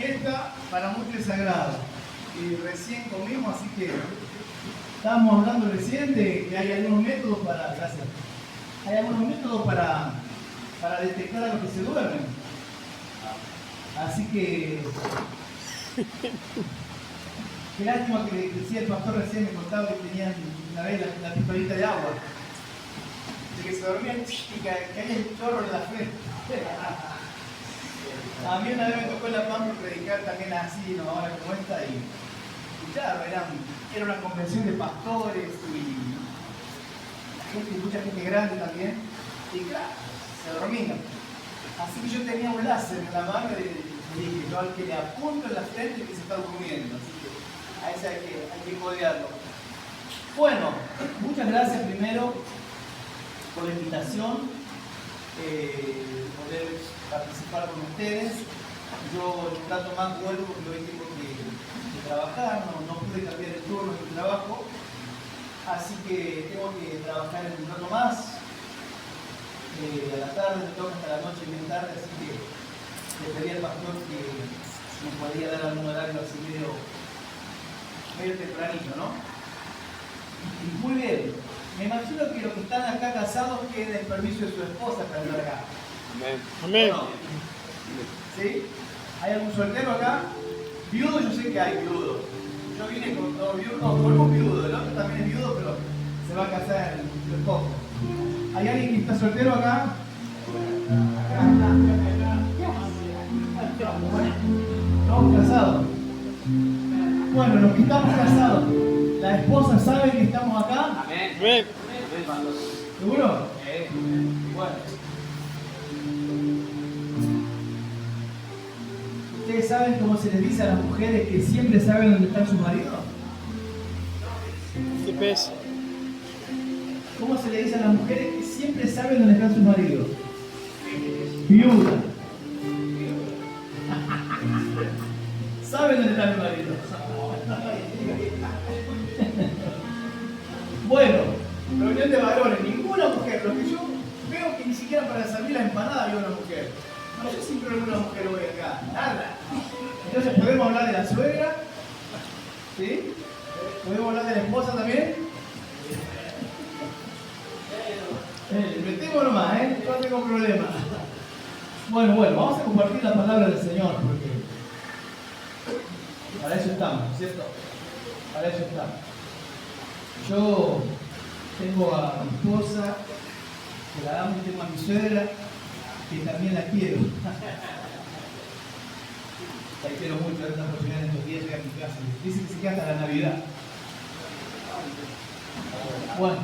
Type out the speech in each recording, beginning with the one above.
fiesta para muchos es sagrado. Y recién comimos, así que estábamos hablando recién de que hay algunos métodos para, gracias, hay algunos métodos para detectar a los que se duermen. Así que, qué lástima que decía el pastor recién, me contaba que tenían una vez la pistolita de agua, de que se dormían y que caía el chorro en la frente. A mí una vez me tocó en La Pampa predicar también así, ¿no? Ahora como esta, y claro, era una convención de pastores y mucha gente grande también, y claro, se dormían. Así que yo tenía un láser en la mano y dije, yo al que le apunto en la frente que se está durmiendo, así que a ese hay que codearlo. Bueno, muchas gracias primero por la invitación, poder participar con ustedes. Yo en un rato más vuelvo porque hoy tengo que trabajar, no pude cambiar el turno de trabajo, así que tengo que trabajar en un rato más. A la tarde me toca hasta la noche bien tarde, así que le pedí al pastor que me podía dar algún horario así medio tempranito, ¿no? Y muy bien. Me imagino que los que están acá casados quieren el permiso de su esposa para estar acá. Amén. Amén. ¿No? ¿Sí? ¿Hay algún soltero acá? Viudo, yo sé que hay viudos. Yo vine con dos viudos, con un viudo, el otro también es viudo, pero se va a casar su esposa. ¿Hay alguien que está soltero acá? ¿Estamos casados? Bueno, los que estamos casados, ¿la esposa sabe que estamos acá? Amén. ¿Seguro? Bueno. ¿Ustedes saben cómo se les dice a las mujeres que siempre saben dónde están sus maridos? ¿Qué pesa? ¿Cómo se le dice a las mujeres que siempre saben dónde están sus maridos? Viuda. ¿Saben dónde están los maridos? Bueno, reunión de varones, ninguna mujer, lo que yo veo que ni siquiera para servir la empanada había una mujer. No sé si veo alguna mujer hoy acá, nada. Entonces, ¿podemos hablar de la suegra? ¿Sí? ¿Podemos hablar de la esposa también? Metemos nomás, no tengo problema. Bueno, vamos a compartir la palabra del Señor, porque para eso estamos, ¿cierto? Para eso estamos. Yo tengo a mi esposa, que la amo, y tengo a mi suegra, que también la quiero. La quiero mucho, esta oportunidad en estos días llega a mi casa. Dice que se queda hasta la Navidad. Bueno.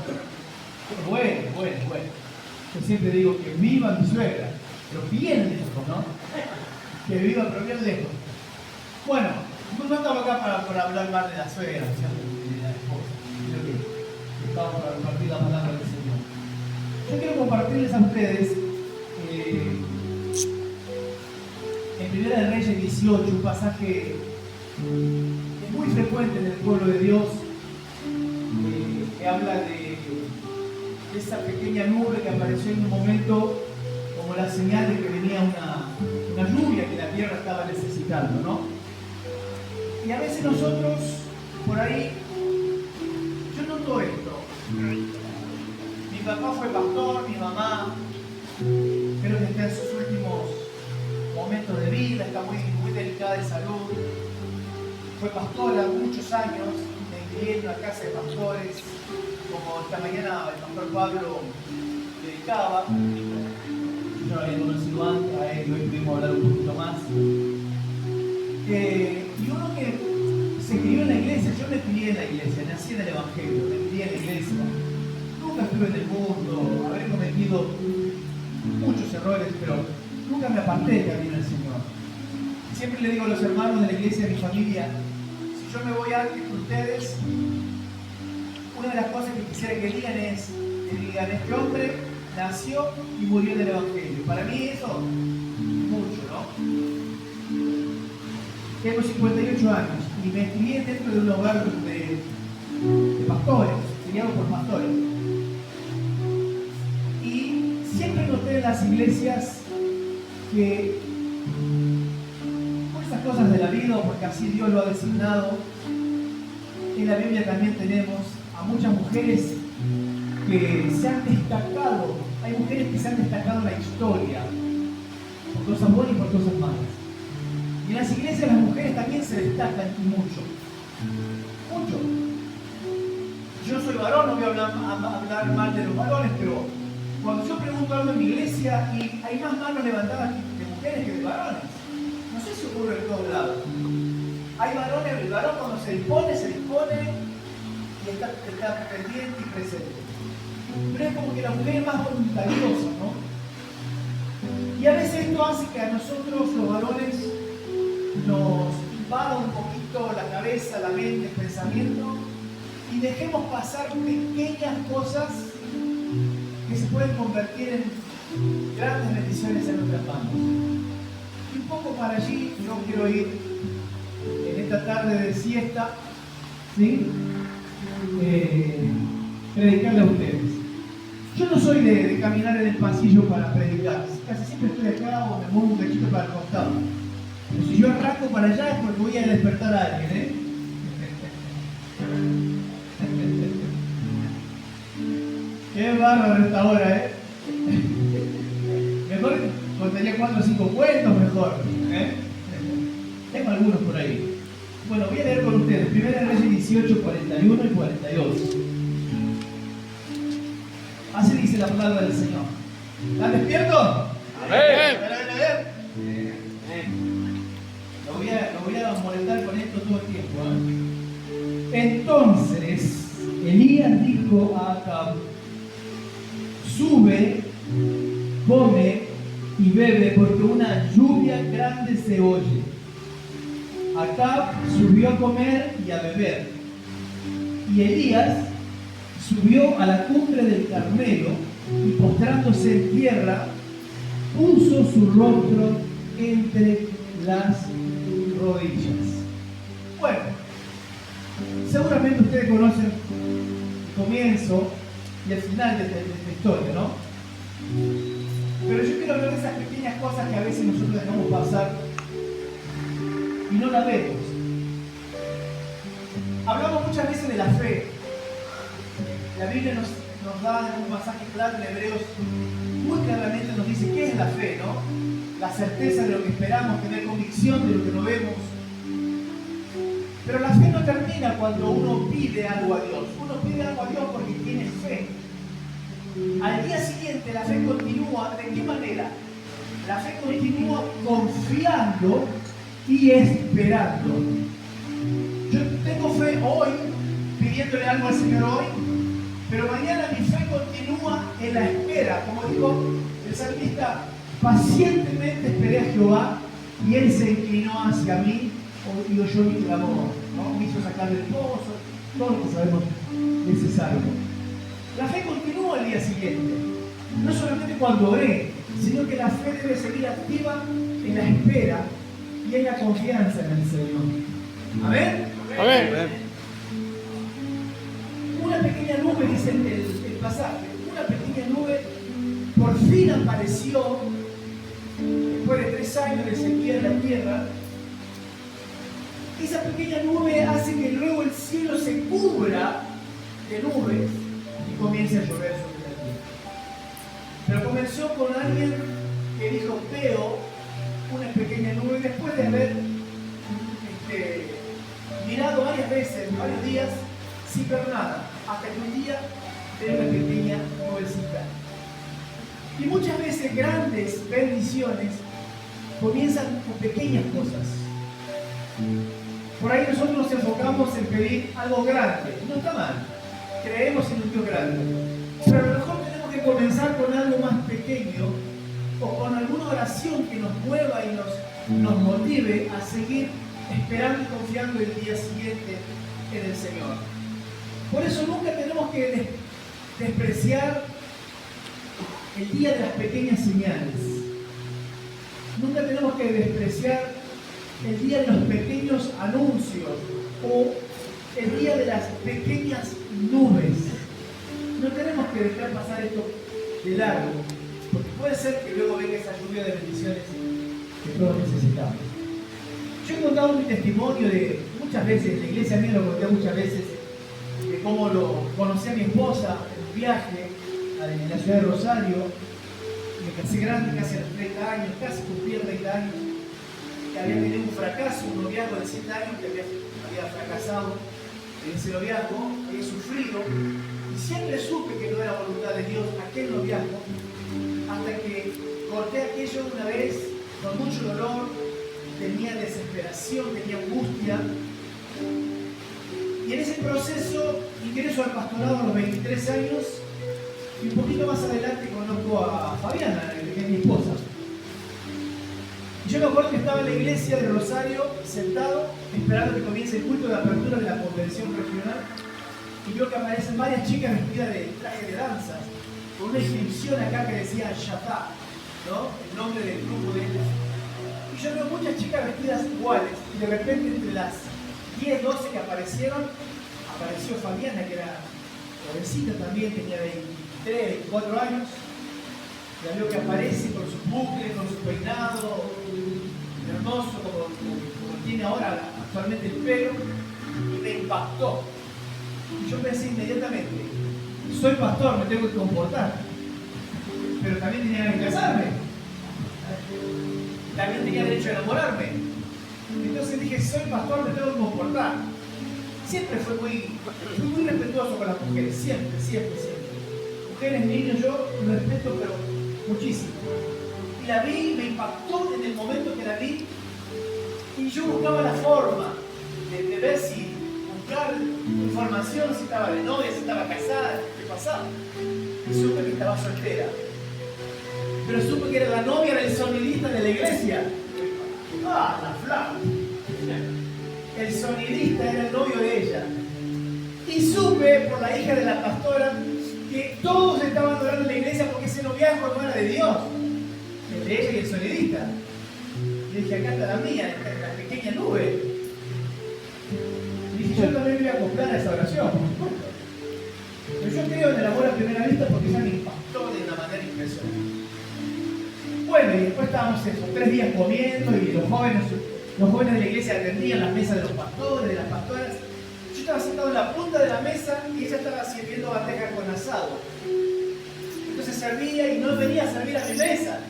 Yo siempre digo que viva mi suegra, pero bien lejos, ¿no? Que viva, pero bien lejos. Bueno, no estamos acá para hablar más de la suegra, de la esposa. Creo que estamos para compartir la palabra del Señor. Yo quiero compartirles a ustedes en 1 de Reyes 18, un pasaje muy frecuente en el pueblo de Dios, que habla de esa pequeña nube que apareció en un momento como la señal de que venía una lluvia que la tierra estaba necesitando, ¿no? Y a veces nosotros, por ahí, yo noto esto. Mi papá fue pastor, mi mamá, creo que está en sus últimos momentos de vida, está muy delicada de salud. Fue pastora muchos años, me crié en una casa de pastores, como esta mañana el pastor Pablo predicaba. Yo lo había conocido antes, a él hoy pudimos hablar un poquito más. Y uno que se crió en la iglesia, yo me crié en la iglesia, nací en el Evangelio, me crié en la iglesia. Nunca estuve en el mundo, habré cometido muchos errores, pero nunca me aparté del camino del Señor. Siempre le digo a los hermanos de la iglesia de mi familia, si yo me voy antes que ustedes, una de las cosas que quisiera que digan es, este hombre nació y murió en el Evangelio. Para mí eso, mucho, ¿no? Tengo 58 años y me crié dentro de un hogar de pastores, criados por pastores. Y siempre noté en las iglesias que por esas cosas de habido, porque así Dios lo ha designado. En la Biblia también tenemos a muchas mujeres que se han destacado. Hay mujeres que se han destacado en la historia, por cosas buenas y por cosas malas. Y en las iglesias las mujeres también se destacan mucho. Mucho. Yo soy varón, no voy a hablar mal de los varones, pero cuando yo pregunto algo en mi iglesia y hay más manos levantadas de mujeres que de varones. No sé si ocurre en todos lados. Hay varones, el varón cuando se dispone y está pendiente y presente. Pero es como que la mujer es más voluntariosa, ¿no? Y a veces esto hace que a nosotros los varones nos invada un poquito la cabeza, la mente, el pensamiento y dejemos pasar pequeñas cosas que se pueden convertir en grandes bendiciones en nuestras manos. Y un poco para allí yo quiero ir en esta tarde de siesta, ¿sí? Predicarle a ustedes. Yo no soy de caminar en el pasillo para predicar, casi siempre estoy acá o me muevo un cachito para el costado. Pero si yo arranco para allá es porque voy a despertar a alguien, ¿eh? Qué bárbaro esta hora, ¿eh? Mejor contaría 4 o 5 cuentos, mejor, ¿eh? Tengo algunos por ahí. Bueno, voy a leer con ustedes. Primera Reyes 18, 41 y 42. Así dice la palabra del Señor. ¿Están despiertos? Amén. A ver. Lo voy a molestar con esto todo el tiempo, ¿eh? Entonces, Elías dijo a Acab: sube, come y bebe, porque una lluvia grande se oye. Acab subió a comer y a beber. Y Elías subió a la cumbre del Carmelo y postrándose en tierra, puso su rostro entre las rodillas. Bueno, seguramente ustedes conocen el comienzo y el final de esta historia, ¿no? Pero yo quiero hablar de esas pequeñas cosas que a veces nosotros dejamos pasar y no las vemos. Hablamos muchas veces de la fe. La Biblia nos da en un pasaje claro en Hebreos, muy claramente nos dice qué es la fe, ¿no? La certeza de lo que esperamos, tener convicción de lo que no vemos. Pero la fe no termina cuando uno pide algo a Dios. Uno pide algo a Dios porque tiene fe. Al día siguiente la fe continúa. ¿De qué manera? La fe continúa confiando y esperando. Yo tengo fe hoy, pidiéndole algo al Señor hoy, pero mañana mi fe continúa en la espera. Como dijo el salmista, pacientemente esperé a Jehová y Él se inclinó hacia mí y oyó mi clamor, ¿no? Me hizo sacar del pozo, todo lo que sabemos necesario. La fe continúa al día siguiente, no solamente cuando oré, sino que la fe debe seguir activa en la espera y en la confianza en el Señor. ¿Amén? Amén. Una pequeña nube, dice el pasaje, una pequeña nube por fin apareció después de 3 años de sequía en la tierra. Esa pequeña nube hace que luego el cielo se cubra de nubes y comience a llover sobre la tierra. Pero comenzó con alguien que dijo: veo una pequeña nube, después de haber mirado varias veces, varios días, sin ver nada, hasta que un día ve una pequeña nubecita. Y muchas veces grandes bendiciones comienzan con pequeñas cosas. Por ahí nosotros nos enfocamos en pedir algo grande. No está mal, creemos en un Dios grande. Pero a lo mejor tenemos que comenzar con algo más pequeño o con alguna oración que nos mueva y nos motive a seguir esperando y confiando el día siguiente en el Señor. Por eso nunca tenemos que despreciar el día de las pequeñas señales. Nunca tenemos que despreciar el día de los pequeños anuncios o el día de las pequeñas nubes. No tenemos que dejar pasar esto de largo, porque puede ser que luego venga esa lluvia de bendiciones que todos necesitamos. Yo he contado mi testimonio de muchas veces, en la iglesia mía lo conté muchas veces, de cómo lo conocí a mi esposa en un viaje en la ciudad de Rosario. Me casé grande, casi a los 30 años, casi cumplí 30 años, que había tenido un fracaso, un noviazgo de 7 años que había fracasado en ese noviazgo, había sufrido, y siempre supe que no era voluntad de Dios aquel noviazgo, hasta que corté aquello una vez con mucho dolor, tenía desesperación, tenía angustia, y en ese proceso ingreso al pastorado a los 23 años, y un poquito más adelante conozco a Fabiana, que es mi esposa. Yo me acuerdo que estaba en la iglesia de Rosario, sentado, esperando que comience el culto de apertura de la convención regional, y veo que aparecen varias chicas vestidas de traje de danza, con una inscripción acá que decía Shatá, ¿no? El nombre del grupo de ellas. Y yo veo muchas chicas vestidas iguales, y de repente entre las 10, 12 que aparecieron, apareció Fabiana, que era jovencita también, tenía 23, 24 años. Ya veo que aparece con sus bucles, con su peinado hermoso, como tiene ahora actualmente el pelo, y me impactó. Y yo pensé inmediatamente, soy pastor, me tengo que comportar, pero también tenía que casarme, también tenía derecho a enamorarme. Entonces dije, soy pastor, me tengo que comportar. Siempre fui muy respetuoso con las mujeres, siempre. Mujeres, niños, yo respeto, pero muchísimo. Y la vi, me impactó en el momento que la vi, y yo buscaba la forma de ver si buscar información, si estaba de novia, si estaba casada, qué pasaba. Y supe que estaba soltera. Pero supe que era la novia del sonidista de la iglesia. Ah, la flauta. El sonidista era el novio de ella. Y supe por la hija de la pastora que todos estaban adorando en la iglesia porque ese noviazgo no era de Dios, entre ella y el sonidista. Y dije, acá está la mía, la pequeña nube. Y dije, yo también me voy a acoplar a esa oración. Pero yo creo en el amor a primera vista porque ya me impactó de una manera impresionante. Bueno, y después estábamos esos 3 días comiendo, y los jóvenes de la iglesia atendían las mesas de los pastores, de las pastoras. Yo estaba sentado en la punta de la mesa y ella estaba sirviendo bandejas con asado. Entonces servía y no venía a servir a mi mesa.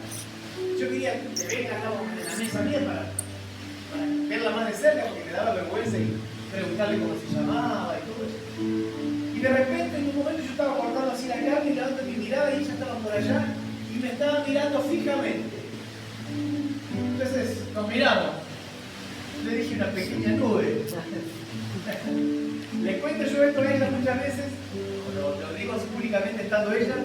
Yo quería que venga acá en la mesa mía para verla más de cerca, porque me daba vergüenza y preguntarle cómo se llamaba y todo eso. Y de repente, en un momento, yo estaba cortando así la carne y levantando mi mirada y ella estaba por allá y me estaba mirando fijamente. Entonces nos miramos. Le dije, una pequeña nube. Le cuento yo esto a ella muchas veces, lo digo así públicamente estando ella,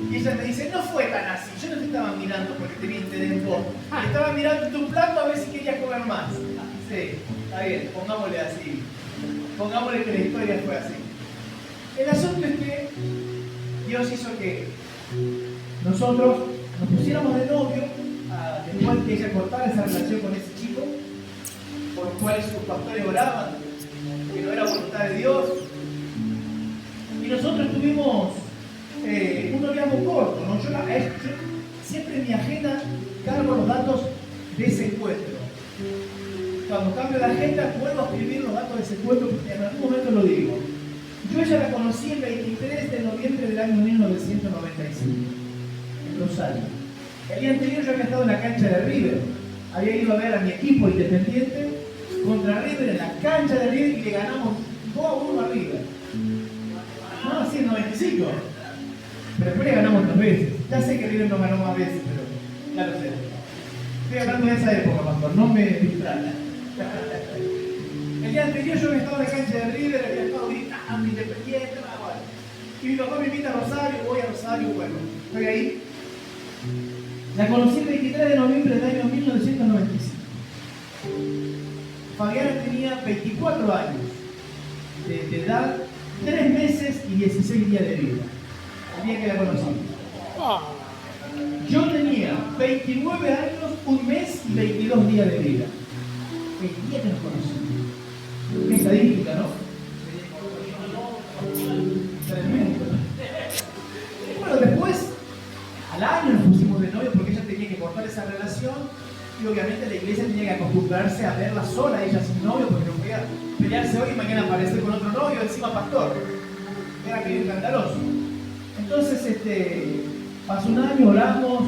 y ella me dice, no fue tan así, yo no te estaba mirando porque tenía interés en vos, estaba mirando tu plato a ver si querías comer más. Sí, está bien, pongámosle así, pongámosle que la historia fue así. El asunto es que Dios hizo que nosotros nos pusiéramos de novio después que ella cortara esa relación con ese chico, por los cuales sus pastores oraban, que no era voluntad de Dios. Y nosotros tuvimos un noviazgo corto, ¿no? Yo siempre en mi agenda cargo los datos de ese encuentro. Cuando cambio la agenda, vuelvo a escribir los datos de ese encuentro, porque en algún momento lo digo. Yo ella la conocí el 23 de noviembre del año 1995, en Rosario. El día anterior yo había estado en la cancha de River, había ido a ver a mi equipo Independiente contra River en la cancha de River y le ganamos 2-1 a River. No, así en 95. Pero después le ganamos 2 veces. Ya sé que River no ganó más veces, pero ya lo sé. Estoy hablando de esa época, pastor, no me distraiga. El día anterior yo había estado en la cancha de River, había estado gritando Independiente, bueno. Y mi papá me invita a Rosario, voy a Rosario, bueno, estoy ahí. La conocí el 23 de noviembre del año 1995. Fabiana tenía 24 años de edad, 3 meses y 16 días de vida, el día que la conocí. Yo tenía 29 años, 1 mes y 22 días de vida, el día que nos conocimos. Qué estadística, ¿no? Tremendo. Bueno, después, al año nos pusimos de novio porque ella tenía que cortar esa relación y obviamente la iglesia tenía que acostumbrarse a verla sola, ella sin novio, porque no podía pelearse hoy y mañana aparecer con otro novio, encima pastor. Era medio escandaloso. Entonces, pasó un año, oramos,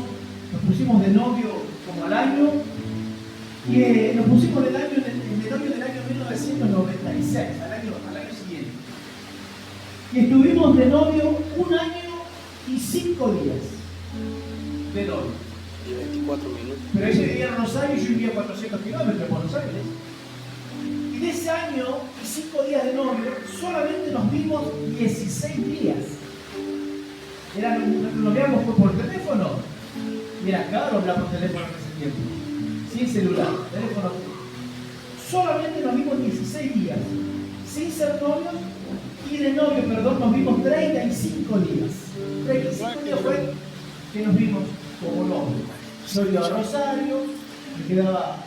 nos pusimos de novio como al año, y nos pusimos de novio del año 1996, al año siguiente. Y estuvimos de novio 1 año y 5 días de novio. 24 minutos. Pero ella vivía en Rosario y yo vivía a 400 kilómetros de Buenos Aires. Y de ese año y 5 días de novio, solamente nos vimos 16 días. Nos veíamos por teléfono. Y era caro hablar por teléfono en ese tiempo. Sin celular, teléfono. Solamente nos vimos 16 días. Sin ser novios. Y de novio, perdón, nos vimos 35 días. 35 días fue que nos vimos como novios. Yo iba a Rosario, me quedaba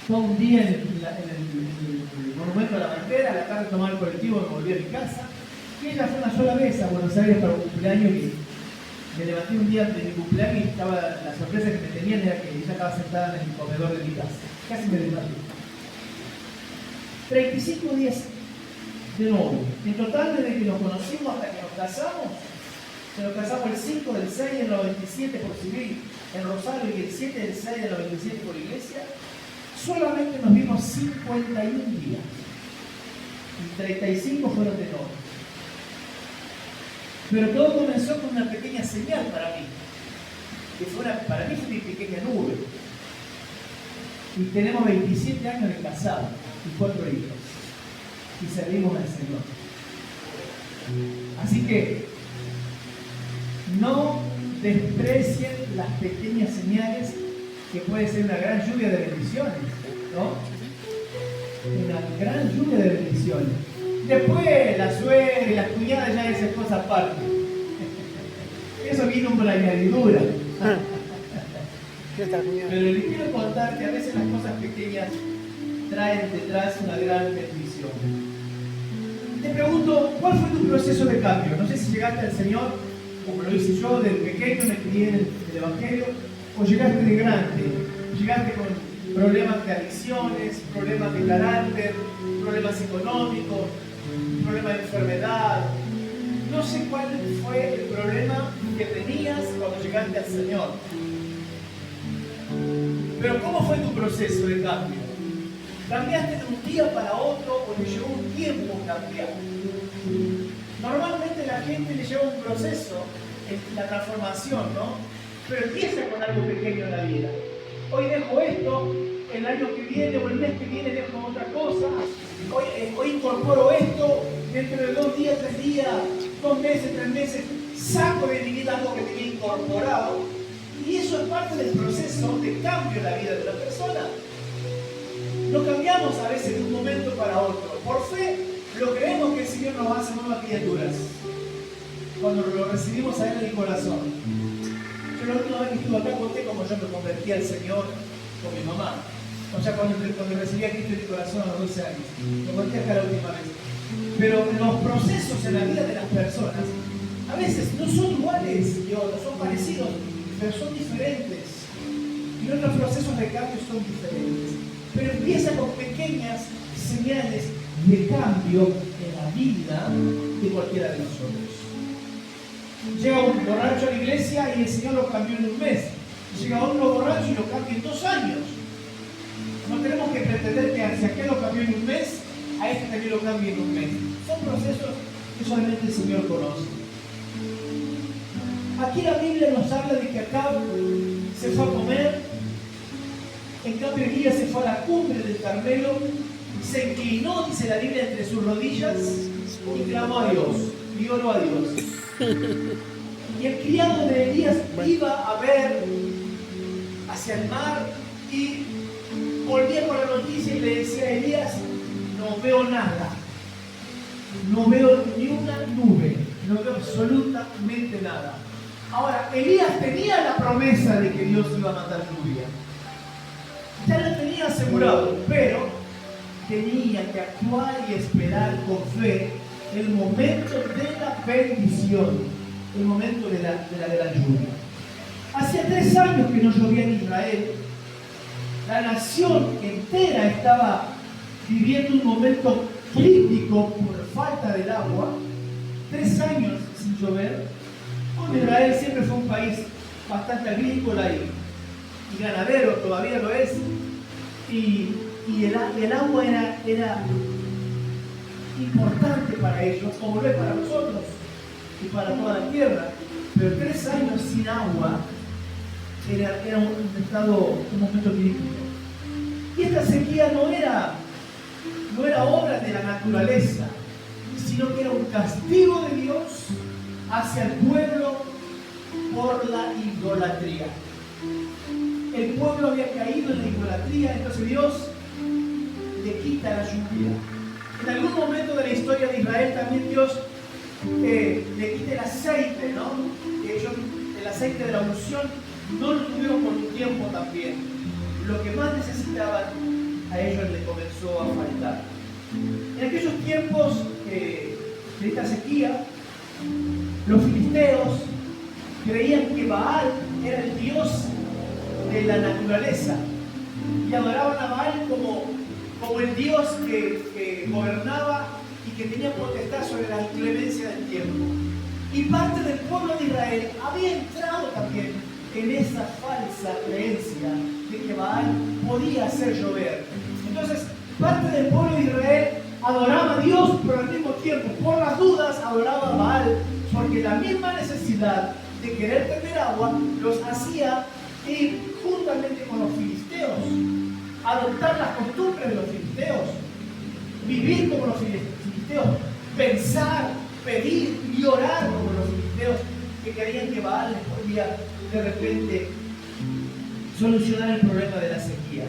todo un día en el monumento a la bandera, a la tarde tomaba el colectivo, me volví a mi casa. Y ella fue una sola vez a Buenos Aires para un cumpleaños y me levanté un día de mi cumpleaños y estaba, la sorpresa que me tenían era que ella estaba sentada en el comedor de mi casa. Casi me desmayé. 35 días de novio. En total, desde que nos conocimos hasta que nos casamos, nos casamos el 5 del 6 del 97 por civil en Rosario y el 7 del 6 del 97 por iglesia, solamente nos vimos 51 días. Y 35 fueron de novio. Pero todo comenzó con una pequeña señal para mí. Para mí fue mi pequeña nube. Y tenemos 27 años de casados y 4 hijos. Y servimos al Señor. Así que no desprecien las pequeñas señales que puede ser una gran lluvia de bendiciones, ¿no? Una gran lluvia de bendiciones. Después la suegra y las cuñadas ya es cosa aparte. Eso vino por la añadidura. Pero les quiero contar que a veces las cosas pequeñas traen detrás una gran bendición. Te pregunto, ¿cuál fue tu proceso de cambio? No sé si llegaste al Señor, como lo hice yo, de pequeño me crié en el Evangelio, o llegaste de grande, llegaste con problemas de adicciones, problemas de carácter, problemas económicos, problemas de enfermedad. No sé cuál fue el problema que tenías cuando llegaste al Señor. Pero ¿cómo fue tu proceso de cambio? ¿Cambiaste de un día para otro o te llevó un tiempo cambiar? Normalmente la gente le lleva un proceso, la transformación, ¿no? Pero empieza con algo pequeño en la vida. Hoy dejo esto, el año que viene o el mes que viene dejo otra cosa. Hoy incorporo esto, dentro de 2 días, 3 días, 2 meses, 3 meses, saco de mi vida algo que tenía incorporado. Y eso es parte del proceso de cambio en la vida de la persona. No cambiamos a veces de un momento para otro. Por fe, lo creemos que el Señor nos hace nuevas criaturas. Cuando lo recibimos a Él en el corazón. Yo la última vez que estuve acá conté como yo me convertí al Señor con mi mamá. O sea, cuando recibí a Cristo en mi corazón a los 12 años. Lo conté acá la última vez. Pero los procesos en la vida de las personas a veces no son iguales, no son parecidos, pero son diferentes. Y nuestros procesos de cambio son diferentes. Pero empieza con pequeñas señales de cambio en la vida de cualquiera de nosotros. Llega un borracho a la iglesia y el Señor lo cambió en un mes. Llega otro borracho y lo cambia en 2 años. No tenemos que pretender que si aquel lo cambió en un mes, a este también lo cambie en un mes. Son procesos que solamente el Señor conoce. Aquí la Biblia nos habla de que Acab se fue a comer. En cambio, Elías se fue a la cumbre del Carmelo, se inclinó, dice la Biblia, entre sus rodillas y clamó a Dios, y oró a Dios. Y el criado de Elías iba a ver hacia el mar y volvía con la noticia y le decía a Elías: no veo nada, no veo ni una nube, no veo absolutamente nada. Ahora, Elías tenía la promesa de que Dios iba a mandar lluvia. Ya lo tenía asegurado, pero tenía que actuar y esperar con fe el momento de la bendición, el momento de la, lluvia. Hacía 3 años que no llovía en Israel La nación entera estaba viviendo un momento crítico por falta del agua. 3 años sin llover. Bueno, Israel siempre fue un país bastante agrícola y ganadero, todavía lo es. Y el agua era importante para ellos, como lo es para nosotros y para toda la tierra. Pero 3 años sin agua era un momento crítico. Y esta sequía no era obra de la naturaleza, sino que era un castigo de Dios hacia el pueblo por la idolatría. El pueblo había caído en la idolatría, entonces Dios le quita la lluvia. En algún momento de la historia de Israel también Dios le quita el aceite, ¿no? Ellos, el aceite de la unción no lo tuvieron por un tiempo también. Lo que más necesitaban a ellos les comenzó a faltar. En aquellos tiempos de esta sequía, los filisteos creían que Baal era el dios de la naturaleza y adoraban a Baal como el dios que gobernaba y que tenía potestad sobre la inclemencia del tiempo. Y parte del pueblo de Israel había entrado también en esa falsa creencia de que Baal podía hacer llover. Entonces, parte del pueblo de Israel adoraba a Dios, pero al mismo tiempo, por las dudas, adoraba a Baal, porque la misma necesidad de querer tener agua los hacía ir juntamente con los filisteos, adoptar las costumbres de los filisteos, vivir como los filisteos, pensar, pedir y orar como los filisteos, que creían que Baal les podía de repente solucionar el problema de la sequía.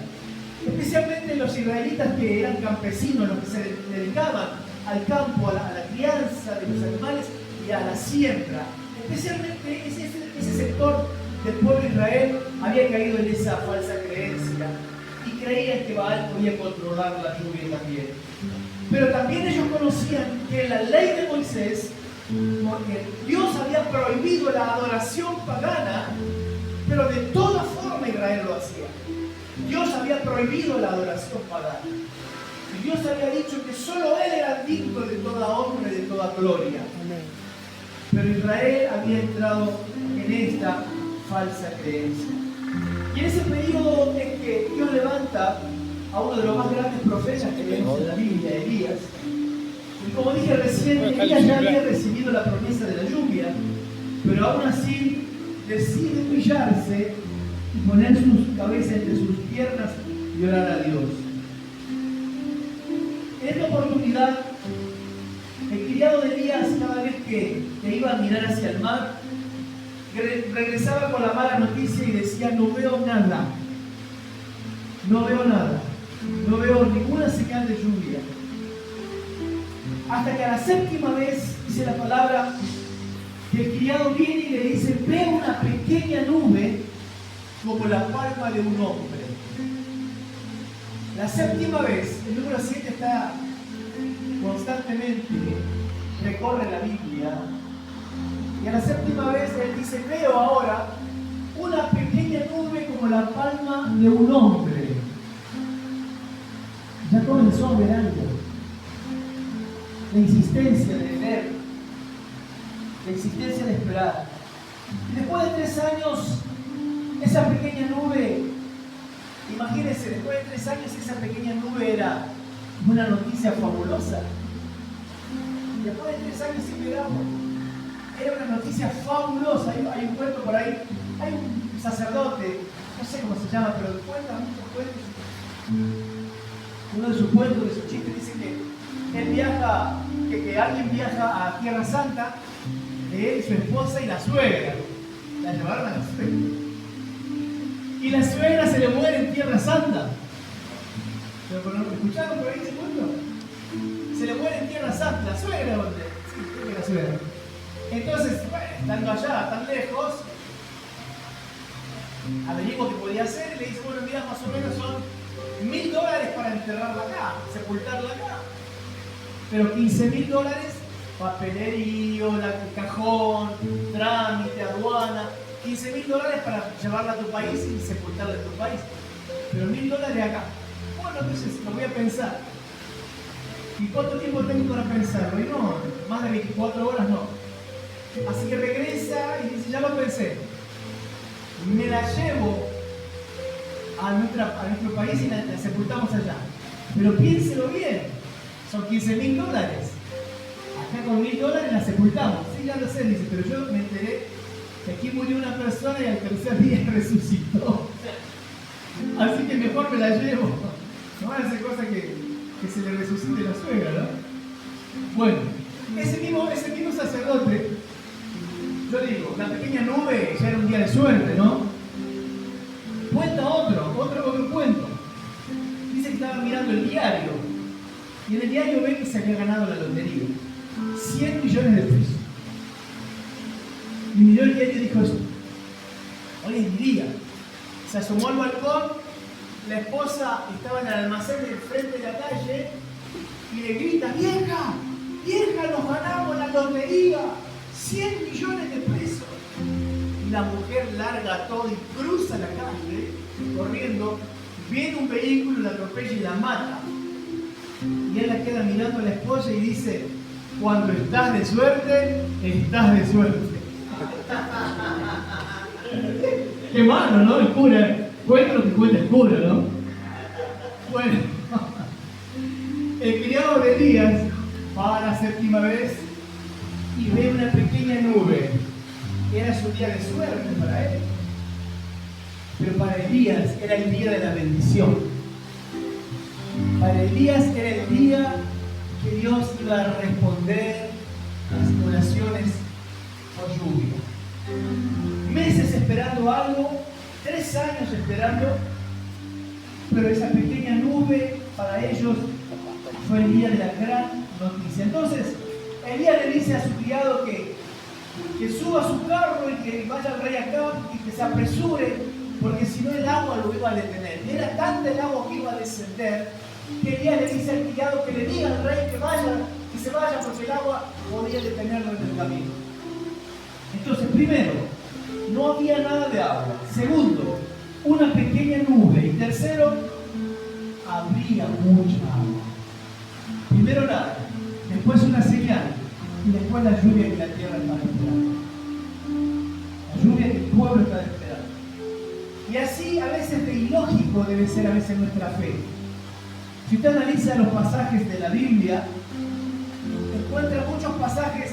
Especialmente los israelitas que eran campesinos, los que se dedicaban al campo, a la crianza de los animales y a la siembra. Especialmente ese sector del pueblo de Israel había caído en esa falsa creencia y creían que Baal podía controlar la lluvia también. Pero también ellos conocían que en la ley de Moisés, porque Dios había prohibido la adoración pagana, pero de toda forma Israel lo hacía. Dios había prohibido la adoración pagana. Y Dios había dicho que solo Él era digno de toda honra y de toda gloria. Pero Israel había entrado en esta falsa creencia. Y en ese periodo es que Dios levanta a uno de los más grandes profetas que vemos en la Biblia, Elías. Y como dije recién, Elías ya había recibido la promesa de la lluvia, pero aún así decide humillarse y poner su cabeza entre sus piernas y orar a Dios. En esta oportunidad, el criado de Elías, cada vez que iba a mirar hacia el mar, regresaba con la mala noticia y decía: no veo nada, no veo nada, no veo ninguna señal de lluvia. Hasta que a la 7ª vez, dice la palabra, que el criado viene y le dice: veo una pequeña nube como la palma de un hombre. La 7ª vez, el número 7 está constantemente, recorre la Biblia, y a la 7ª vez él dice: veo ahora una pequeña nube como la palma de un hombre. Ya comenzó a ver algo. La insistencia de ver, la insistencia de esperar. Y después de 3 años, esa pequeña nube, imagínense, después de 3 años esa pequeña nube era una noticia fabulosa. Después de 3 años sin ver agua, era una noticia fabulosa. Hay un cuento por ahí, hay un sacerdote, no sé cómo se llama, pero cuenta muchos cuentos. Uno de sus cuentos, de sus chistes, dice que él viaja, que alguien viaja a Tierra Santa, él, su esposa y la suegra. La llevaron a la suegra. Y la suegra se le muere en Tierra Santa. ¿Escucharon por ahí ese cuento? Se le muere en Tierra Santa. ¿La suegra dónde? Sí, creo que la suegra. Entonces, bueno, estando allá, tan lejos, averiguó qué podía hacer y le dice: bueno, mira, más o menos son $1.000 para enterrarla acá, sepultarla acá. Pero $15.000, papelerío, el cajón, trámite, aduana, $15.000 para llevarla a tu país y sepultarla en tu país. pero $1000 acá. Bueno, entonces lo voy a pensar. ¿Y cuánto tiempo tengo para pensarlo? Y no, más de 24 horas no. Así que regresa y dice, ya lo pensé. Me la llevo a nuestro país y la sepultamos allá. Pero piénselo bien, son $15.000. Acá con $1000 la sepultamos. Sí, ya lo sé, dice, pero yo me enteré que aquí murió una persona y al tercer día resucitó. Así que mejor me la llevo. No van a hacer cosas que se le resucite la suegra, ¿no? Bueno, ese mismo sacerdote, yo digo, la pequeña nube ya era un día de suerte, ¿no? Cuenta otro cuento. Dice que estaba mirando el diario y en el diario ve que se había ganado la lotería. 100 millones de pesos. Y miró el diario y dijo eso. Hoy es mi día. Se asomó al balcón. La esposa estaba en el almacén del frente de la calle y le grita, ¡vieja! ¡Vieja, nos ganamos la lotería! ¡100 millones de pesos! Y la mujer larga todo y cruza la calle, corriendo, viene un vehículo, la atropella y la mata. Y él la queda mirando a la esposa y dice, cuando estás de suerte, estás de suerte. Qué malo, ¿no? El cura. Cuenta lo que cuenta el cura, ¿no? Bueno, el criado de Elías va a la 7ª vez y ve una pequeña nube. Era su día de suerte para él. Pero para Elías era el día de la bendición. Para Elías era el día que Dios iba a responder las oraciones por lluvia. Meses esperando algo, 3 años esperando, pero esa pequeña nube para ellos fue el día de la gran noticia. Entonces, Elías le dice a su criado que suba a su carro y que vaya al rey Acab y que se apresure, porque si no el agua lo iba a detener. Era tanta el agua que iba a descender que Elías le dice al criado que le diga al rey que se vaya, porque el agua podía detenerlo en el camino. Entonces, primero, no había nada de agua. Segundo, una pequeña nube. Y tercero, había mucha agua. Primero nada, después una señal y después la lluvia que la tierra está esperando. La lluvia que el pueblo está esperando. Y así a veces de ilógico debe ser a veces nuestra fe. Si usted analiza los pasajes de la Biblia, encuentra muchos pasajes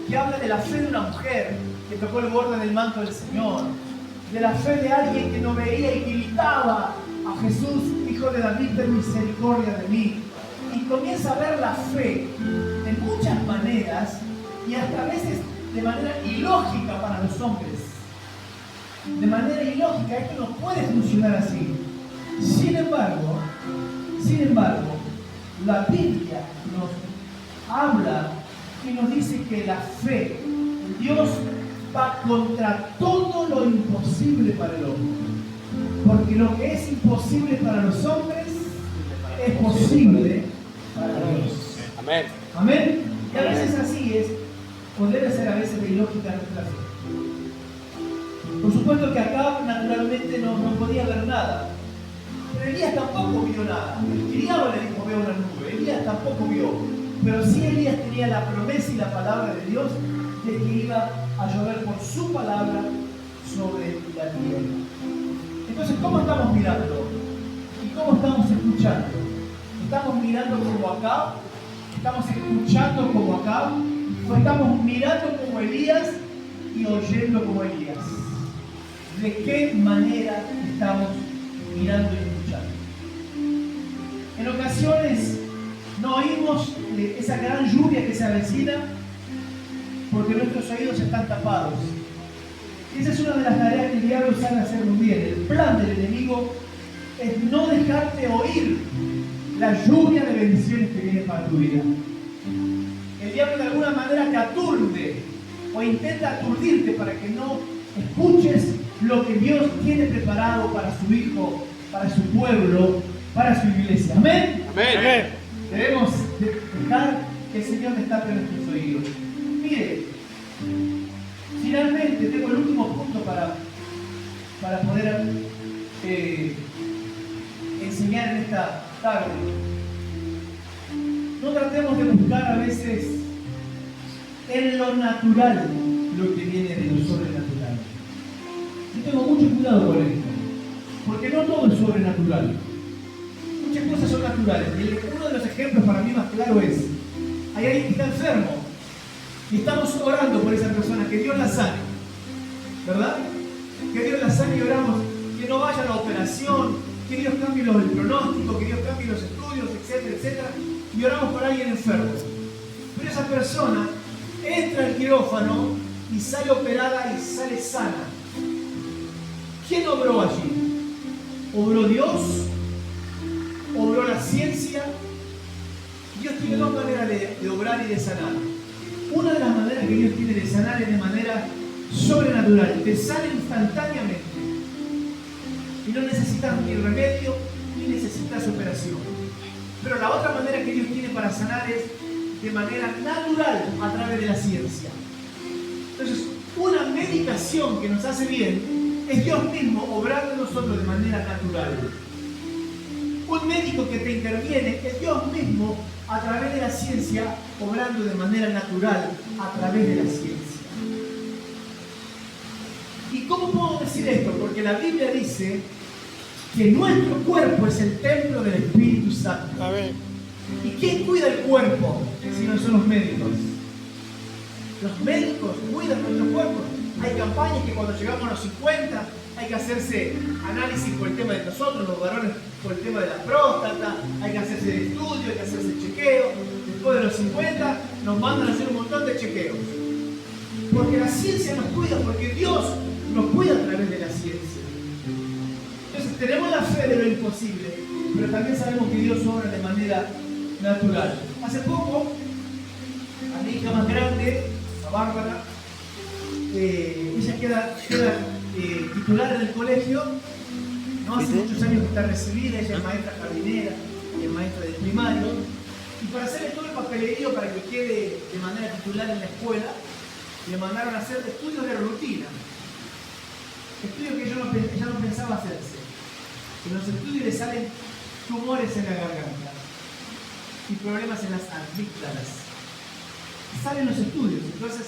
que hablan de la fe de una mujer que tocó el borde del manto del Señor, de la fe de alguien que no veía y gritaba a Jesús, Hijo de David, ten misericordia de mí. Y comienza a ver la fe de muchas maneras y hasta a veces de manera ilógica para los hombres. De manera ilógica, esto no puede funcionar así. Sin embargo, la Biblia nos habla y nos dice que la fe en Dios va contra todo lo imposible para el hombre. Porque lo que es imposible para los hombres es posible para Dios. Amén. Amén. Y a veces así es, o debe ser a veces de ilógica nuestra fe. Por supuesto que acá naturalmente no podía ver nada. Pero Elías tampoco vio nada. El criado le dijo, veo una nube. Elías tampoco vio. Pero sí Elías tenía la promesa y la palabra de Dios de que iba a llover por su palabra sobre la tierra. Entonces, ¿cómo estamos mirando? ¿Y cómo estamos escuchando? ¿Estamos mirando como acá? ¿Estamos escuchando como acá? ¿O estamos mirando como Elías y oyendo como Elías? ¿De qué manera estamos mirando y escuchando? En ocasiones no oímos esa gran lluvia que se avecina porque nuestros oídos están tapados. Y esa es una de las tareas que el diablo sabe hacer muy bien. El plan del enemigo es no dejarte oír la lluvia de bendiciones que viene para tu vida. El diablo de alguna manera te aturde o intenta aturdirte para que no escuches lo que Dios tiene preparado para su hijo, para su pueblo, para su iglesia. Amén. Amén. Debemos dejar que el Señor destape nuestros oídos. Mire, finalmente tengo el último punto para poder enseñar en esta tarde. No tratemos de buscar a veces en lo natural lo que viene de lo sobrenatural. Yo tengo mucho cuidado con esto, porque no todo es sobrenatural. Muchas cosas son naturales. Y uno de los ejemplos para mí más claro es, hay alguien que está enfermo y estamos orando por esa persona, que Dios la sane, ¿verdad? Que Dios la sane y oramos que no vaya a la operación, que Dios cambie el pronóstico, que Dios cambie los estudios, etcétera, etcétera, y oramos por alguien enfermo. Pero esa persona entra al quirófano y sale operada y sale sana. ¿Quién obró allí? ¿Obró Dios? ¿Obró la ciencia? Dios tiene dos maneras de obrar y de sanar. Una de las maneras que Dios tiene de sanar es de manera sobrenatural, te sana instantáneamente. Y no necesitas ni remedio, ni necesitas operación. Pero la otra manera que Dios tiene para sanar es de manera natural, a través de la ciencia. Entonces, una medicación que nos hace bien es Dios mismo obrando en nosotros de manera natural. Un médico que te interviene es Dios mismo a través de la ciencia, obrando de manera natural a través de la ciencia. ¿Y cómo puedo decir esto? Porque la Biblia dice que nuestro cuerpo es el templo del Espíritu Santo. Amén. ¿Y quién cuida el cuerpo si no son los médicos? Los médicos cuidan nuestro cuerpo. Hay campañas que cuando llegamos a los 50 hay que hacerse análisis por el tema de nosotros, los varones, por el tema de la próstata, hay que hacerse el estudio, hay que hacerse el chequeo. Después de los 50 nos mandan a hacer un montón de chequeos. Porque la ciencia nos cuida, porque Dios nos cuida a través de la ciencia. Entonces tenemos la fe de lo imposible, pero también sabemos que Dios obra de manera natural. Hace poco, a mi hija más grande, a Bárbara, ella queda titular en el colegio, no hace muchos años que está recibida, ella es maestra jardinera, es maestra de primario, y para hacerle todo el papelerío para que quede de manera titular en la escuela, le mandaron a hacer estudios de rutina, estudios que ella no pensaba hacerse. En los estudios le salen tumores en la garganta y problemas en las amígdalas. Salen los estudios, entonces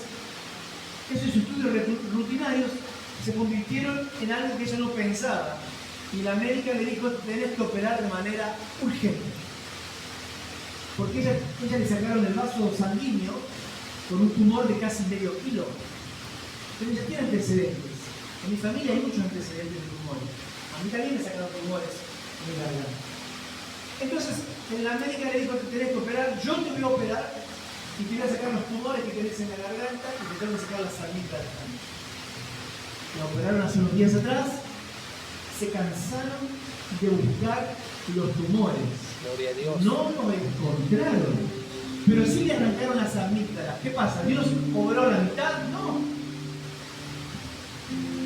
esos estudios rutinarios se convirtieron en algo que ella no pensaba. Y la médica le dijo, tenés que operar de manera urgente. Porque ella le sacaron el vaso sanguíneo con un tumor de casi medio kilo. Pero ella tiene antecedentes. En mi familia hay muchos antecedentes de tumores. A mí también me sacaron tumores en la garganta. Entonces, la médica le dijo, te tenés que operar, yo te voy a operar y te voy a sacar los tumores que tenés en la garganta y te tengo que sacar las amígdalas también. La operaron hace unos días atrás, se cansaron de buscar los tumores. Gloria a Dios. No los encontraron, pero sí le arrancaron las amígdalas. ¿Qué pasa? ¿Dios obró la mitad? No.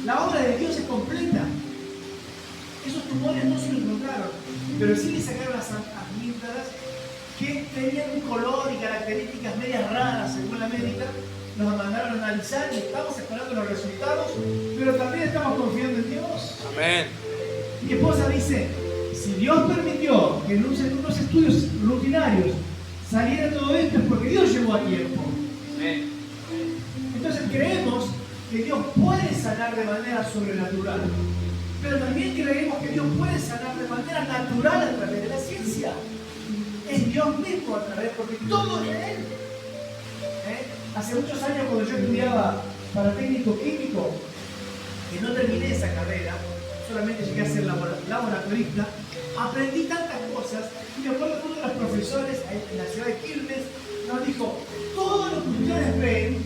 La obra de Dios es completa. Esos tumores no se lo encontraron, pero sí le sacaron las amígdalas que tenían un color y características medias raras según la médica. Nos mandaron a analizar y estamos esperando los resultados, pero también estamos confiando en Dios. Amén. Mi esposa dice, si Dios permitió que en unos estudios rutinarios saliera todo esto es porque Dios llegó a tiempo. Amén. Entonces creemos que Dios puede sanar de manera sobrenatural, pero también creemos que Dios puede sanar de manera natural a través de la ciencia. Es Dios mismo a través, porque todo es Él. Hace muchos años cuando yo estudiaba para técnico químico, que no terminé esa carrera, solamente llegué a ser laboratorista, aprendí tantas cosas y me acuerdo que uno de los profesores en la ciudad de Quilmes nos dijo, todo lo que ustedes ven,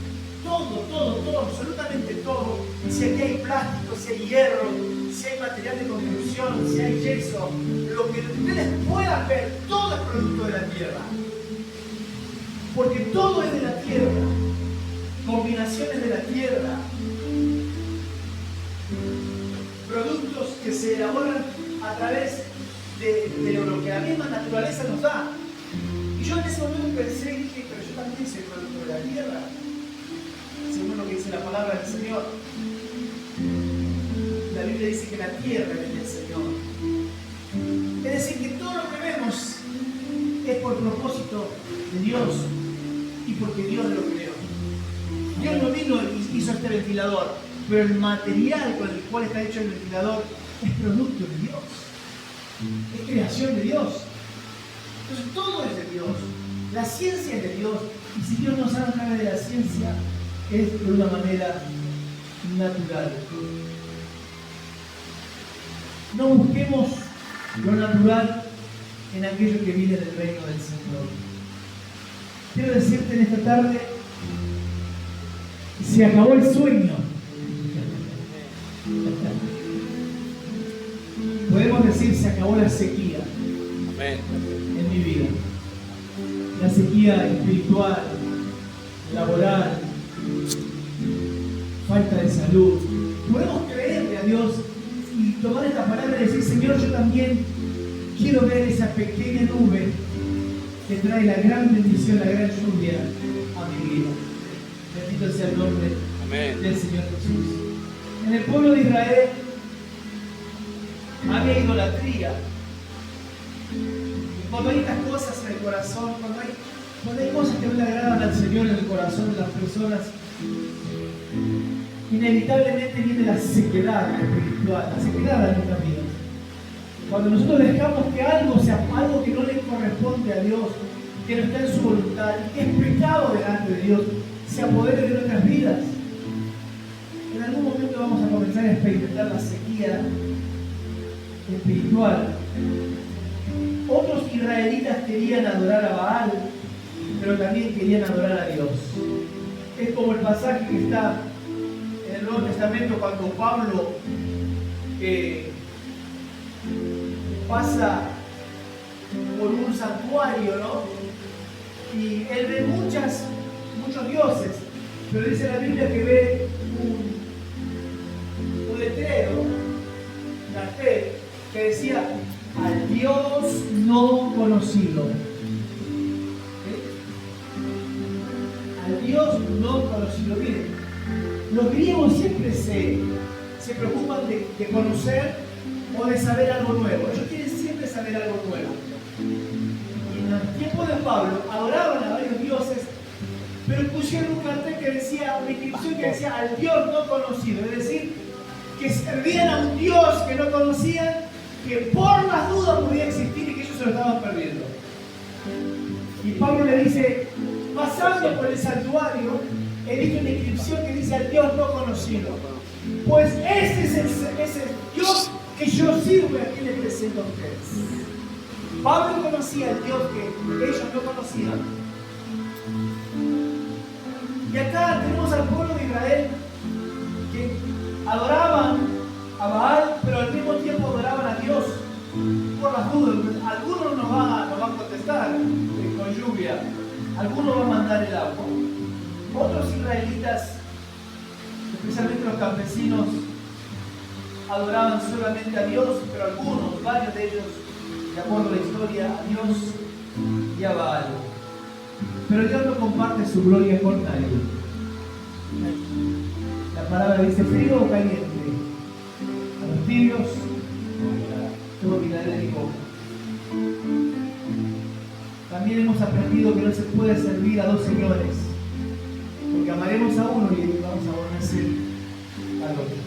todo, absolutamente todo, si aquí hay plástico, si hay hierro, si hay material de construcción, si hay yeso, lo que ustedes puedan ver, todo es producto de la tierra. Porque todo es de la tierra, combinaciones de la tierra, productos que se elaboran a través de lo que la misma naturaleza nos da. Y yo en ese momento pensé y dije, pero yo también soy producto de la tierra, según lo que dice la palabra del Señor. La Biblia dice que la tierra es del Señor. Es decir, que todo lo que vemos es por propósito de Dios y porque Dios lo creó. Dios no vino y hizo este ventilador, pero el material con el cual está hecho el ventilador es producto de Dios. Es creación de Dios. Entonces todo es de Dios. La ciencia es de Dios. Y si Dios nos habla de la ciencia, es de una manera natural. No busquemos lo natural en aquello que viene del reino del Señor. Quiero decirte en esta tarde, se acabó el sueño. Podemos decir, se acabó la sequía. Amén. En mi vida. La sequía espiritual, laboral, falta de salud. Podemos creerle a Dios y tomar esta palabra y decir, Señor, yo también quiero ver esa pequeña nube que trae la gran bendición, la gran lluvia a mi vida. Bendito sea el nombre Amén. del Señor Jesús. En el pueblo de Israel había idolatría. Y cuando hay estas cosas en el corazón, cuando hay cosas que no le agradan al Señor en el corazón de las personas, inevitablemente viene la sequedad espiritual, la sequedad de nuestras vidas. Cuando nosotros dejamos que algo que no le corresponde a Dios, que no está en su voluntad, que es pecado delante de Dios, se apodere de nuestras vidas, en algún momento vamos a comenzar a experimentar la sequía espiritual. Otros israelitas querían adorar a Baal, pero también querían adorar a Dios. Es como el pasaje que está en el Nuevo Testamento cuando Pablo pasa por un santuario, ¿no? Y él ve muchos dioses, pero dice la Biblia que ve un letrero, un cartel, que decía al Dios no conocido. Al Dios no conocido. Miren, los griegos siempre se preocupan de conocer o de saber algo nuevo. Ellos quieren siempre saber algo nuevo. Y en el tiempo de Pablo adoraban a varios dioses, pero pusieron un cartel que decía, una inscripción que decía al Dios no conocido. Es decir, que servían a un Dios que no conocían, que por las dudas podía existir y que ellos se lo estaban perdiendo. Y Pablo le dice, pasando por el santuario, he visto una inscripción que dice al Dios no conocido. Pues ese es el Dios que yo sirvo y aquí les presento a ustedes. Pablo conocía al Dios que ellos no conocían. Y acá tenemos al pueblo de Israel que adoraban a Baal, pero al mismo tiempo adoraban a Dios por las dudas. Algunos nos van a contestar con lluvia, algunos van a mandar el agua. Otros israelitas, especialmente los campesinos, adoraban solamente a Dios, pero algunos, varios de ellos, de acuerdo a la historia, a Dios y a Baal. Pero Dios no comparte su gloria con nadie. La palabra dice frío o caliente. A los tibios, todo miraré de mi boca. También hemos aprendido que no se puede servir a dos señores, porque amaremos a uno y vamos a aborrecer al otro.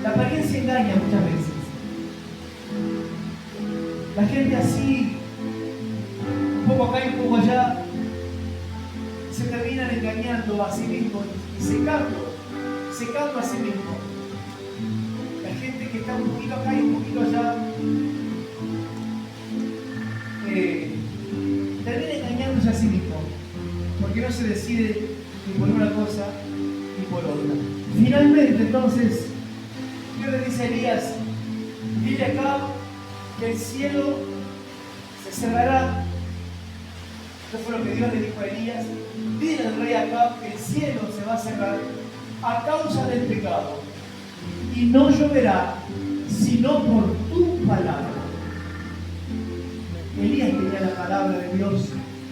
La apariencia engaña muchas veces. La gente así, un poco acá y un poco allá, se terminan engañando a sí mismos y secando a sí mismos. La gente que está un poquito acá y un poquito allá termina engañándose a sí mismo, porque no se decide ni por una cosa ni por otra. Finalmente, entonces, Dios le dice a Elías, dile acá que el cielo se cerrará. Esto fue lo que Dios le dijo a Elías. Dile al rey Acab que el cielo se va a cerrar a causa del pecado y no lloverá sino por tu palabra. Elías tenía la palabra de Dios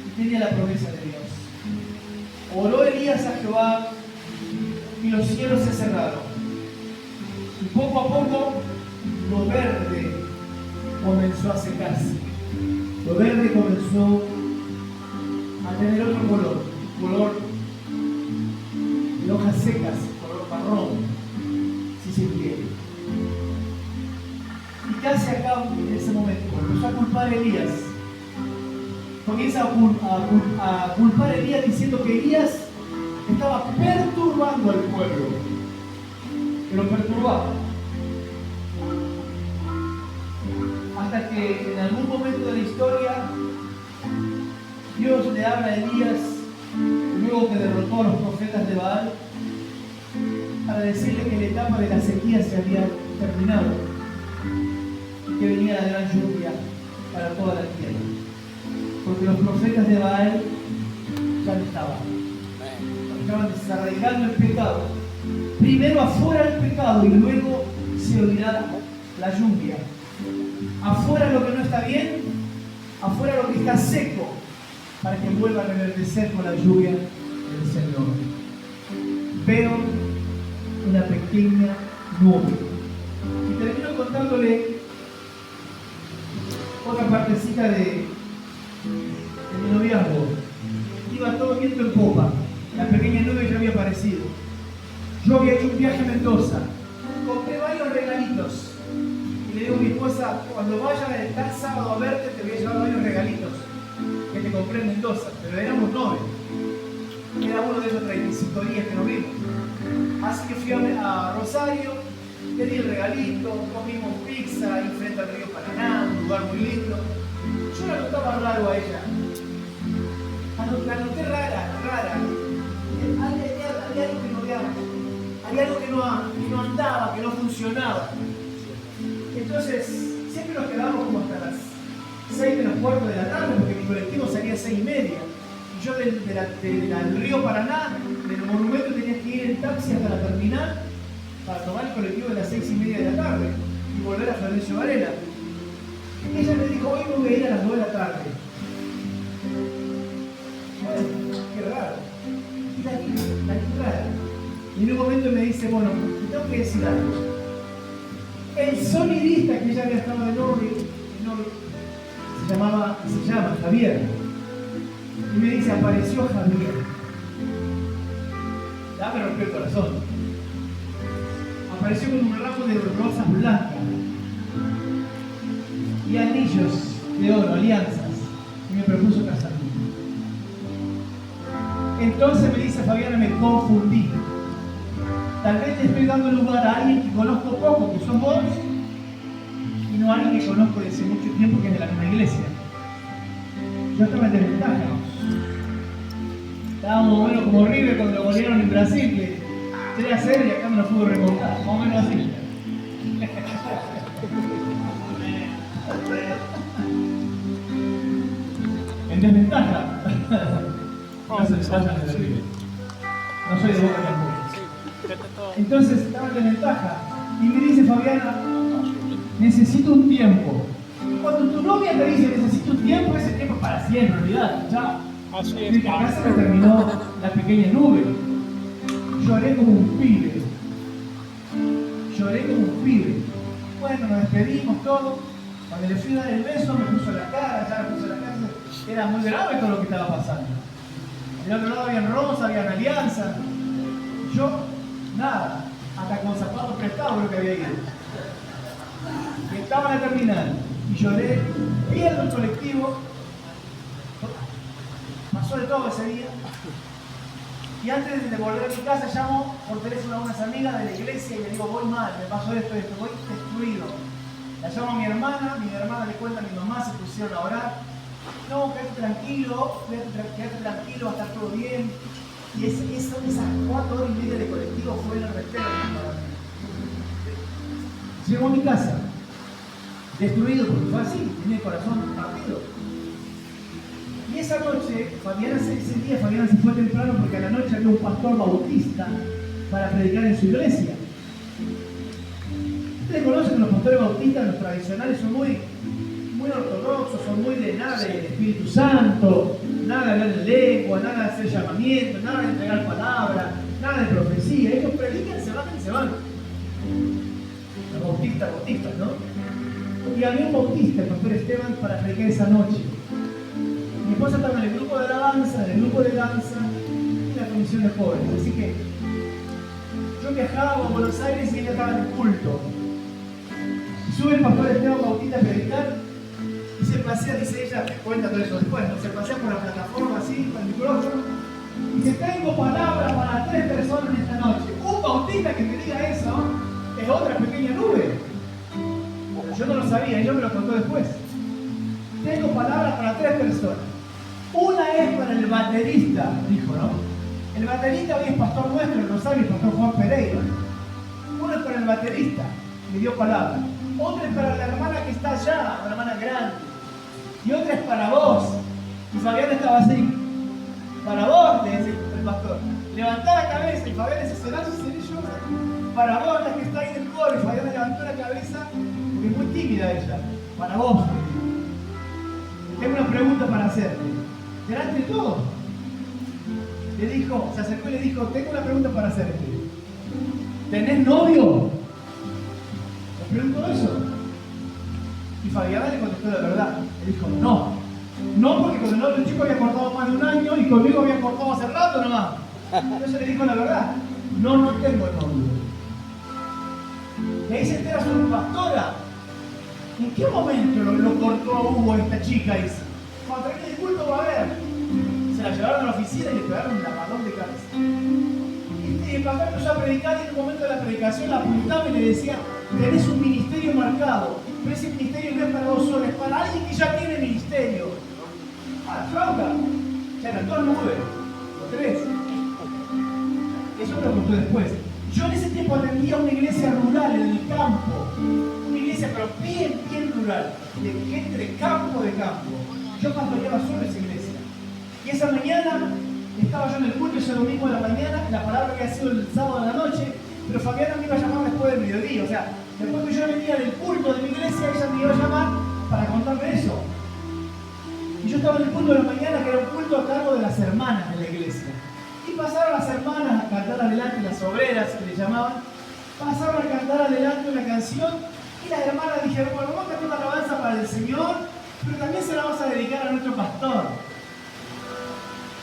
y tenía la promesa de Dios. Oró Elías a Jehová y los cielos se cerraron. Y poco a poco lo verde comenzó a secarse. Lo verde comenzó a tener otro color de hojas secas, color marrón, si se quiere. ¿Y qué hace acá en ese momento? Empezó a culpar a Elías. Comienza a culpar a Elías diciendo que Elías estaba perturbando al pueblo, que lo perturbaba. Hasta que en algún momento de la historia Dios le habla a Elías, luego que derrotó a los profetas de Baal, para decirle que la etapa de la sequía se había terminado y que venía la gran lluvia para toda la tierra. Porque los profetas de Baal ya no estaban desarraigando el pecado. Primero afuera el pecado y luego se oirá la lluvia. Afuera lo que no está bien, afuera lo que está seco, para que vuelva a reverdecer con la lluvia del Señor. Veo una pequeña nube. Y termino contándole otra partecita de mi noviazgo. Iba todo viento en popa. La pequeña nube ya había aparecido. Yo había hecho un viaje a Mendoza. Compré varios regalitos. Y le digo a mi esposa, cuando vaya tal sábado a verte, te voy a llevar varios regalitos que te compré en Mendoza. Pero éramos 9. Era uno de esos 35 días que nos vimos. Así que fui a Rosario, le di el regalito, comimos pizza ahí frente al río Paraná, un lugar muy lindo. Yo la notaba raro a ella. La noté rara. Había algo que no había, había algo que no andaba, que no funcionaba. Entonces, siempre nos quedábamos como hasta las 6 menos cuarto de la tarde, porque mi colectivo salía a 6:30. Y yo del río Paraná, del monumento, tenía que ir en taxi hasta la terminal para tomar el colectivo de las 6:30 de la tarde y volver a Florencio Varela. Y ella me dijo, hoy me voy a ir a las 2 de la tarde. Qué raro. Y la vi rara. Y en un momento me dice, bueno, te tengo que decir algo. El sonidista que ella había estado de novio, se llama Javier. Y me dice, apareció Javier. Ya me rompió el corazón. Apareció con un ramo de rosas blancas y anillos de oro, alianzas, y me propuso casarme. Entonces me dice Fabiana, me confundí. Tal vez te estoy dando lugar a alguien que conozco poco, que sos vos, y no a alguien que conozco desde mucho tiempo, que es de la misma iglesia. Yo estaba en desventaja. Estábamos bueno como River cuando lo golearon en Brasil, que 3-0 y acá me lo pudo remontar, más o menos así. En desventaja. No se desvayan de River. No soy de Boca tampoco. Entonces estaba en desventaja. Y me dice Fabiana, necesito un tiempo. Y cuando tu novia te dice necesito un tiempo, ese tiempo es para siempre, olvidate, chao. Y acá se me terminó la pequeña nube. Lloré como un pibe. Bueno, nos despedimos todo. Cuando le fui a dar el beso, me puso la cara, ya me puso la cara. Era muy grave todo lo que estaba pasando. Del otro lado había rosas, había alianzas. Yo, nada, hasta con zapatos prestados lo que había ido. Y estaba en la terminal y lloré, pierdo el colectivo. Pasó de todo ese día. Y antes de volver a mi casa llamo por teléfono a unas amigas de la iglesia y le digo, voy mal, me pasó esto, voy destruido. La llamo a mi hermana le cuenta a mi mamá, se pusieron a orar. No, quédate tranquilo, va a estar todo bien. Y esas 4 horas y media de colectivo fue el respeto de mi madre. Llego a mi casa, destruido porque fue así, tenía el corazón partido. Y esa noche, ese día Fabiana se fue temprano porque a la noche había un pastor bautista para predicar en su iglesia. Ustedes conocen que los pastores bautistas, los tradicionales, son muy ortodoxos, son muy de nada del Espíritu Santo, nada de hablar en lengua, nada de hacer llamamiento, nada de entregar palabra, nada de profecía. Ellos predican, se van. Los bautistas, ¿no? Y había un bautista, el pastor Esteban, para predicar esa noche. Mi esposa estaba en el grupo de alabanza, en el grupo de danza y en la comisión de jóvenes. Así que yo viajaba a Buenos Aires y ella estaba en el culto. Sube el pastor Esteban Bautista a predicar y se pasea, dice ella, me cuenta todo eso después, ¿no? Se pasea por la plataforma así, con el micrófono, y dice, tengo palabras para 3 personas en esta noche. Un bautista que me diga eso es otra pequeña nube. Yo no lo sabía, ella me lo contó después. Tengo palabras para 3 personas. Una es para el baterista, dijo, ¿no? El baterista hoy es pastor nuestro, no sabe, el pastor Juan Pereira. Uno es para el baterista, me dio palabra. Otra es para la hermana que está allá, una hermana grande. Y otra es para vos. Y Fabián estaba así. Para vos, le dice el pastor. Levantá la cabeza. Y Fabián dice, ¿será yo? Para vos, la que está ahí en el coro. Y Fabián levantó la cabeza porque es muy tímida ella. Para vos. Tengo una pregunta para hacerte. Delante de todos. Le dijo, se acercó y le dijo, tengo una pregunta para hacerte. ¿Tenés novio? Le preguntó eso. Y Fabiana le contestó la verdad. Le dijo, no. No, porque con el otro chico había cortado más de 1 año y conmigo había cortado hace rato nomás. Entonces le dijo la verdad. No, no tengo novio. Y ahí se entera su pastora. ¿En qué momento lo cortó a Hugo esta chica? Dice, cuando termine el culto va a ver. Se la llevaron a la oficina y le pegaron un lavadón de cabeza. Y el pastor empezó a predicar y en un momento de la predicación la apuntaba y le decía, tenés un ministerio marcado, pero ese ministerio no es para vos solo, es para alguien que ya tiene ministerio. A la flauta, ya eran 2 nubes, o 3. Eso me lo contó después. Yo en ese tiempo atendía a una iglesia rural en el campo, una iglesia pero bien rural, de gente de campo. Yo pastoreaba solo esa iglesia. Y esa mañana estaba yo en el culto, ese domingo de la mañana, la palabra había sido el sábado de la noche, pero Fabiana me iba a llamar después del mediodía, o sea, después que yo venía del culto de mi iglesia, ella me iba a llamar para contarme eso. Y yo estaba en el culto de la mañana, que era un culto a cargo de las hermanas de la iglesia. Y pasaron las hermanas a cantar adelante, las obreras que le llamaban, pasaron a cantar adelante una canción, y las hermanas dijeron, bueno, vamos a cantar una alabanza para el Señor, pero también se la vamos a dedicar a nuestro pastor.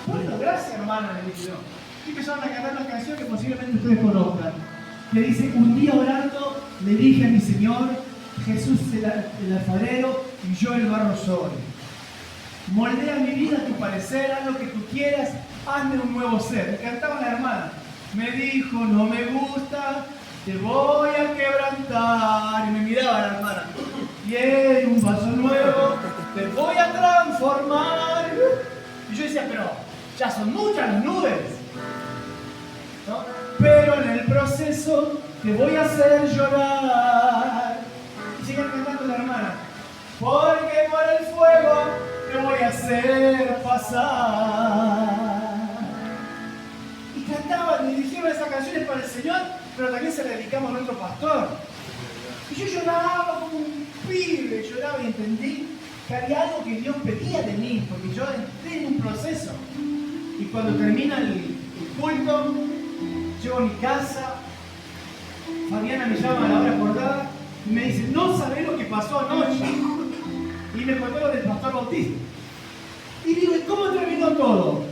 Bueno, gracias hermana, le dije yo. Y empezaron a cantar una canción que posiblemente ustedes conozcan, que dice, un día orando le dije a mi Señor, Jesús el alfarero y yo el barro soy. Moldea mi vida a tu parecer, haz lo que tú quieras, hazme un nuevo ser. Y cantaba la hermana. Me dijo, no me gusta, te voy a quebrantar. Y me miraba la hermana. Y en un vaso nuevo, te voy a transformar. Y yo decía, pero ya son muchas las nubes, ¿no? Pero en el proceso te voy a hacer llorar. Y sigue cantando la hermana. Porque por el fuego te voy a hacer pasar. Y cantaban y dijeron esas canciones para el Señor, pero también se le dedicamos a nuestro pastor. Y yo lloraba como un pibe, lloraba y entendí que había algo que Dios pedía de mí, porque yo entré en un proceso. Y cuando termina el culto, llego a mi casa, Fabiana me llama a la hora acordada y me dice, no sabés lo que pasó anoche. Y me contó lo del pastor Bautista. Y digo, ¿y cómo terminó todo?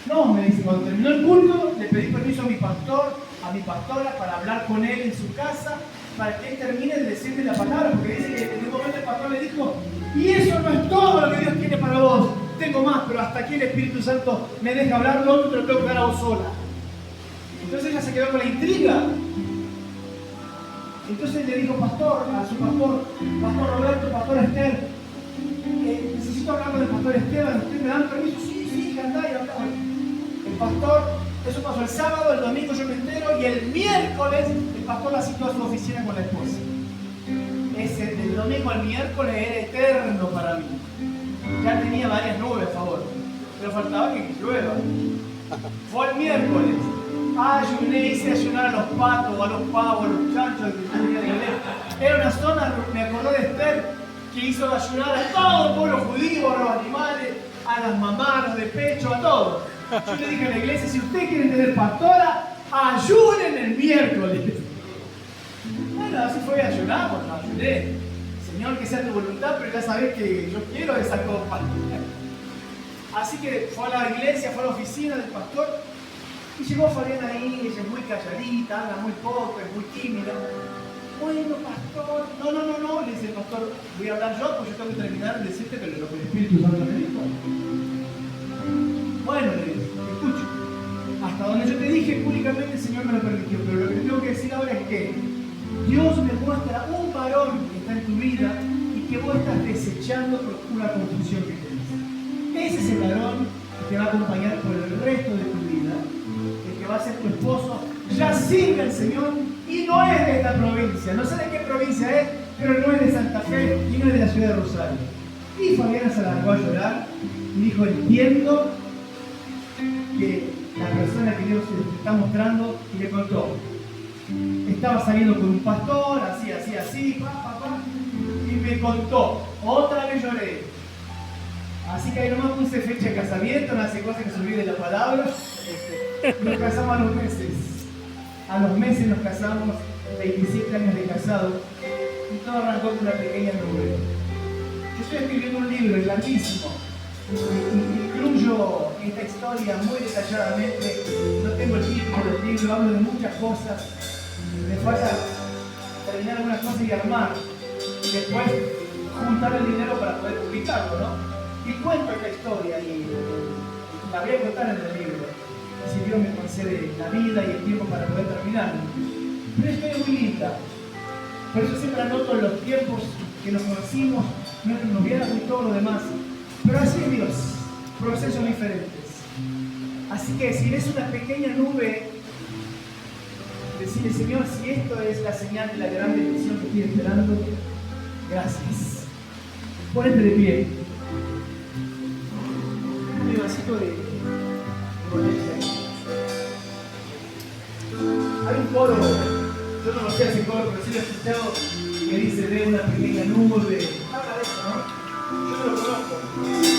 No, me dice, cuando terminó el culto, le pedí permiso a mi pastor, a mi pastora, para hablar con él en su casa, para que él termine de decirme la palabra, porque dice que en un momento el pastor le dijo, y eso no es todo lo que Dios tiene para vos, tengo más, pero hasta aquí el Espíritu Santo me deja hablar, lo otro te lo tengo que dar a vos sola. Entonces ella se quedó con la intriga. Entonces le dijo pastor, a su pastor, pastor Roberto, pastor Esther, necesito hablar con el pastor Esteban, ¿ustedes me dan permiso? Sí, andá y hablá. El pastor, eso pasó el sábado, el domingo yo me entero, y el miércoles el pastor la citó a su oficina con la esposa. Ese del domingo al miércoles era eterno para mí. Ya tenía varias nubes a favor, pero faltaba que llueva. Fue el miércoles. Ayuné, hice ayunar a los patos, a los pavos, a los chanchos que tenía de iglesia. Era una zona, me acordé de Esther, que hizo ayunar a todo el pueblo judío, a los animales, a las mamás, a los de pecho, a todos. Yo le dije a la iglesia, si ustedes quieren tener pastora, ayunen el miércoles. Bueno, así fue, ayunamos, ayuné. Señor, que sea tu voluntad, pero ya sabes que yo quiero esa copa. Así que fue a la iglesia, fue a la oficina del pastor, y llegó Fabián ahí, ella es muy calladita, habla muy poco, es muy tímida. Bueno, pastor, no, le dice el pastor, voy a hablar yo, pues yo tengo que terminar de decirte que lo que el Espíritu Santo me dijo. Bueno, le dice, escucho, hasta donde yo te dije públicamente el Señor me lo permitió, pero lo que te tengo que decir ahora es que Dios me muestra un varón que está en tu vida y que vos estás desechando por una confusión que tenés. Ese es el varón que te va a acompañar por el resto de tu vida, el que va a ser tu esposo, ya sirve al Señor y no es de esta provincia, no sé de qué provincia es, pero no es de Santa Fe y no es de la ciudad de Rosario. Y Fabiana se largó a llorar y dijo, entiendo que la persona que Dios te está mostrando, y le contó, estaba saliendo con un pastor, así, y me contó, otra vez lloré. Así que ahí nomás puse fecha de casamiento, no hace cosas que se olvide la palabra. Nos casamos a los meses. A los meses nos casamos, 27 años de casado, y todo arrancó con una pequeña nube. Yo estoy escribiendo un libro, es larguísimo. Incluyo esta historia muy detalladamente, no tengo el título del libro, hablo de muchas cosas, me falta terminar algunas cosas y armar, y después juntar el dinero para poder publicarlo, ¿no? Y cuento esta historia y la voy a contar en el libro, si Dios me concede la vida y el tiempo para poder terminarlo. Pero es una historia muy linda, por eso siempre anoto los tiempos que nos conocimos, nuestro noviazgo y todo lo demás. Pero así es Dios, procesos diferentes. Así que si ves una pequeña nube, decirle, Señor, si esto es la señal de la gran bendición que estoy esperando, gracias. Ponete de pie. Un vasito de leche. Hay un coro, yo no lo sé ese coro, pero sí lo he escuchado, que dice, ve una pequeña nube. Habla de eso, ¿no? Yo no lo conozco.